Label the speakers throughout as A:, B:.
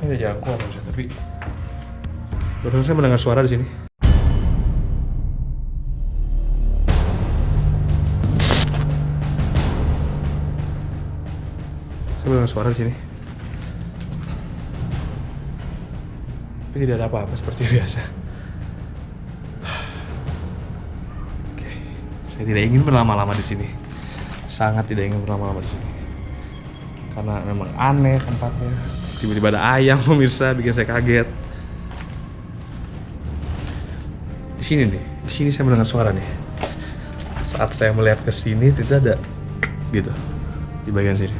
A: Ini ada jalan keluar maksudnya, tapi barusan saya mendengar suara di sini. Saya mendengar suara di sini. Tapi tidak ada apa-apa seperti biasa. Oke, saya tidak ingin berlama-lama di sini. Sangat tidak ingin berlama-lama di sini. Karena memang aneh tempatnya. Tiba-tiba ada ayam pemirsa, bikin saya kaget. Di sini nih, di sini saya mendengar suara nih. Saat saya melihat ke sini tidak ada gitu di bagian sini.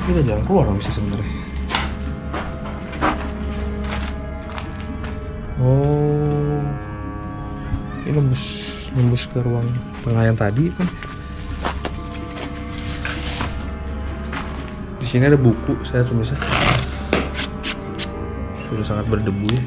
A: Ini ada jalan keluar bisa sebenarnya. Oh, ini nembus ke ruang tengah yang tadi kan. Di sini ada buku saya tulis. Sudah sangat berdebu ya.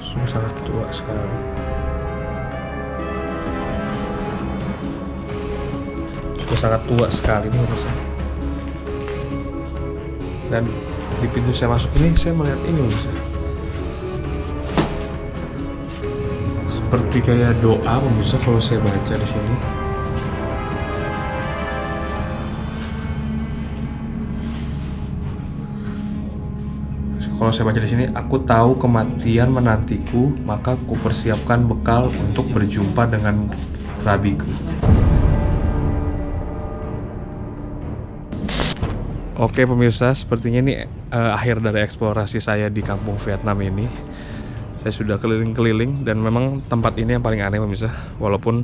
A: Sudah sangat tua sekali. Sangat tua sekali menurut saya. Dan di pintu saya masuk ini saya melihat ini bisa seperti kayak doa pemirsa kalau saya baca di sini. Kalau saya baca di sini, aku tahu kematian menantiku, maka kupersiapkan bekal untuk berjumpa dengan rabiku. Oke pemirsa, sepertinya ini akhir dari eksplorasi saya di kampung Vietnam ini. Saya sudah keliling-keliling dan memang tempat ini yang paling aneh pemirsa. Walaupun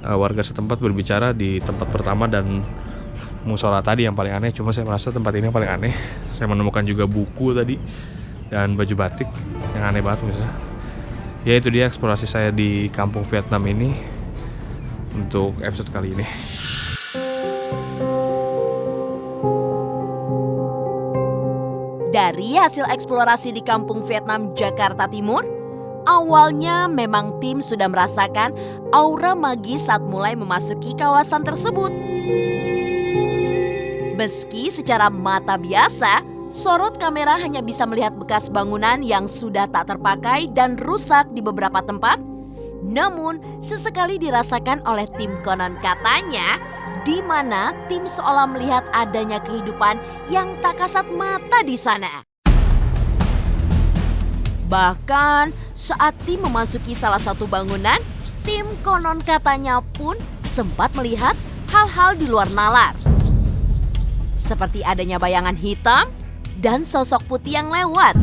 A: warga setempat berbicara di tempat pertama dan musola tadi yang paling aneh, cuma saya merasa tempat ini yang paling aneh. Saya menemukan juga buku tadi dan baju batik yang aneh banget pemirsa. Ya itu dia eksplorasi saya di kampung Vietnam ini untuk episode kali ini.
B: Dari hasil eksplorasi di kampung Vietnam, Jakarta Timur, awalnya memang tim sudah merasakan aura magis saat mulai memasuki kawasan tersebut. Meski secara mata biasa, sorot kamera hanya bisa melihat bekas bangunan yang sudah tak terpakai dan rusak di beberapa tempat. Namun, sesekali dirasakan oleh tim konon katanya, di mana tim seolah melihat adanya kehidupan yang tak kasat mata di sana. Bahkan saat tim memasuki salah satu bangunan, tim konon katanya pun sempat melihat hal-hal di luar nalar. Seperti adanya bayangan hitam dan sosok putih yang lewat.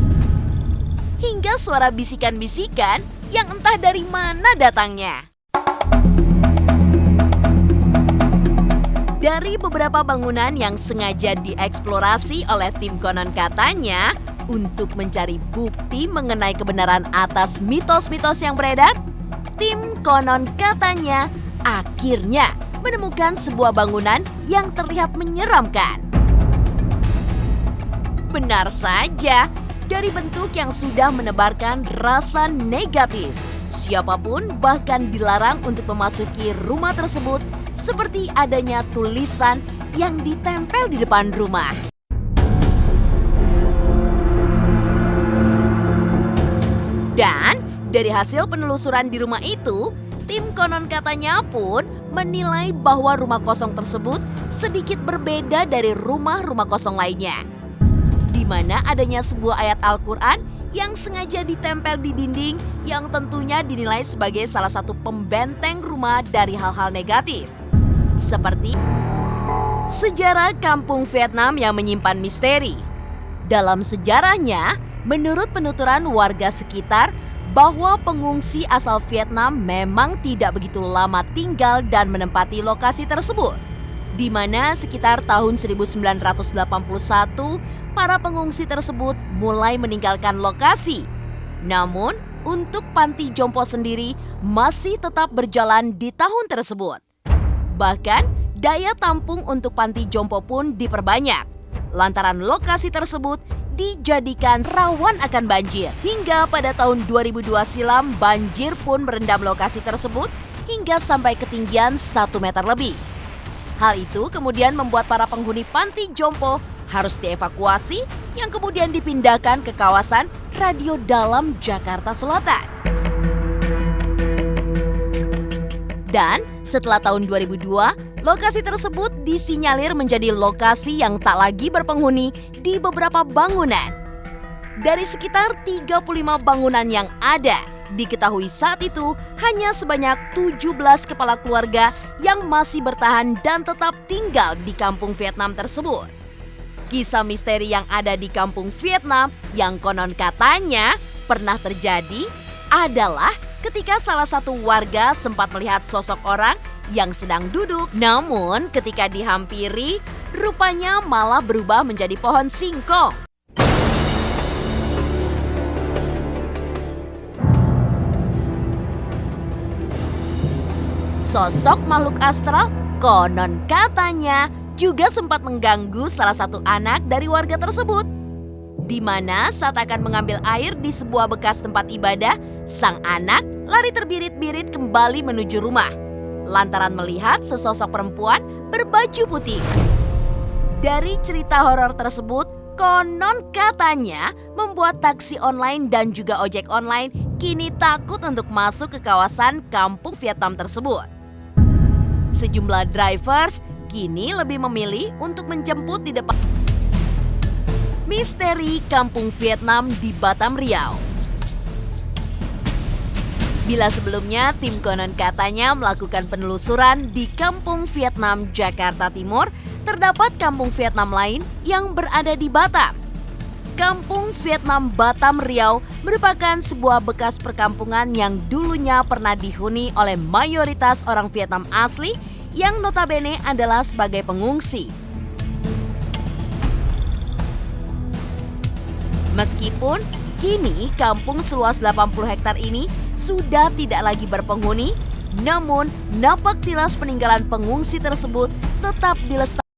B: Hingga suara bisikan-bisikan yang entah dari mana datangnya. Dari beberapa bangunan yang sengaja dieksplorasi oleh tim konon katanya untuk mencari bukti mengenai kebenaran atas mitos-mitos yang beredar, tim konon katanya akhirnya menemukan sebuah bangunan yang terlihat menyeramkan. Benar saja, dari bentuk yang sudah menebarkan rasa negatif, siapapun bahkan dilarang untuk memasuki rumah tersebut, seperti adanya tulisan yang ditempel di depan rumah. Dan dari hasil penelusuran di rumah itu, tim konon katanya pun menilai bahwa rumah kosong tersebut sedikit berbeda dari rumah-rumah kosong lainnya. Di mana adanya sebuah ayat Al-Quran yang sengaja ditempel di dinding yang tentunya dinilai sebagai salah satu pembenteng rumah dari hal-hal negatif. Seperti sejarah kampung Vietnam yang menyimpan misteri. Dalam sejarahnya, menurut penuturan warga sekitar, bahwa pengungsi asal Vietnam memang tidak begitu lama tinggal dan menempati lokasi tersebut. Di mana sekitar tahun 1981, para pengungsi tersebut mulai meninggalkan lokasi. Namun, untuk panti jompo sendiri masih tetap berjalan di tahun tersebut. Bahkan, daya tampung untuk panti jompo pun diperbanyak, lantaran lokasi tersebut dijadikan rawan akan banjir. Hingga pada tahun 2002 silam, banjir pun merendam lokasi tersebut hingga sampai ketinggian 1 meter lebih. Hal itu kemudian membuat para penghuni panti jompo harus dievakuasi yang kemudian dipindahkan ke kawasan Radio Dalam Jakarta Selatan. Dan setelah tahun 2002, lokasi tersebut disinyalir menjadi lokasi yang tak lagi berpenghuni di beberapa bangunan. Dari sekitar 35 bangunan yang ada, diketahui saat itu hanya sebanyak 17 kepala keluarga yang masih bertahan dan tetap tinggal di kampung Vietnam tersebut. Kisah misteri yang ada di kampung Vietnam yang konon katanya pernah terjadi adalah ketika salah satu warga sempat melihat sosok orang yang sedang duduk, namun ketika dihampiri, rupanya malah berubah menjadi pohon singkong. Sosok makhluk astral konon katanya juga sempat mengganggu salah satu anak dari warga tersebut, di mana saat akan mengambil air di sebuah bekas tempat ibadah, sang anak lari terbirit-birit kembali menuju rumah, lantaran melihat sesosok perempuan berbaju putih. Dari cerita horor tersebut, konon katanya membuat taksi online dan juga ojek online kini takut untuk masuk ke kawasan kampung Vietnam tersebut. Sejumlah drivers kini lebih memilih untuk menjemput di depan. Misteri kampung Vietnam di Batam, Riau. Bila sebelumnya tim konon katanya melakukan penelusuran di kampung Vietnam Jakarta Timur, terdapat kampung Vietnam lain yang berada di Batam. Kampung Vietnam Batam Riau merupakan sebuah bekas perkampungan yang dulunya pernah dihuni oleh mayoritas orang Vietnam asli yang notabene adalah sebagai pengungsi. Meskipun kini kampung seluas 80 hektar ini sudah tidak lagi berpenghuni, namun napak tilas peninggalan pengungsi tersebut tetap dilestarikan.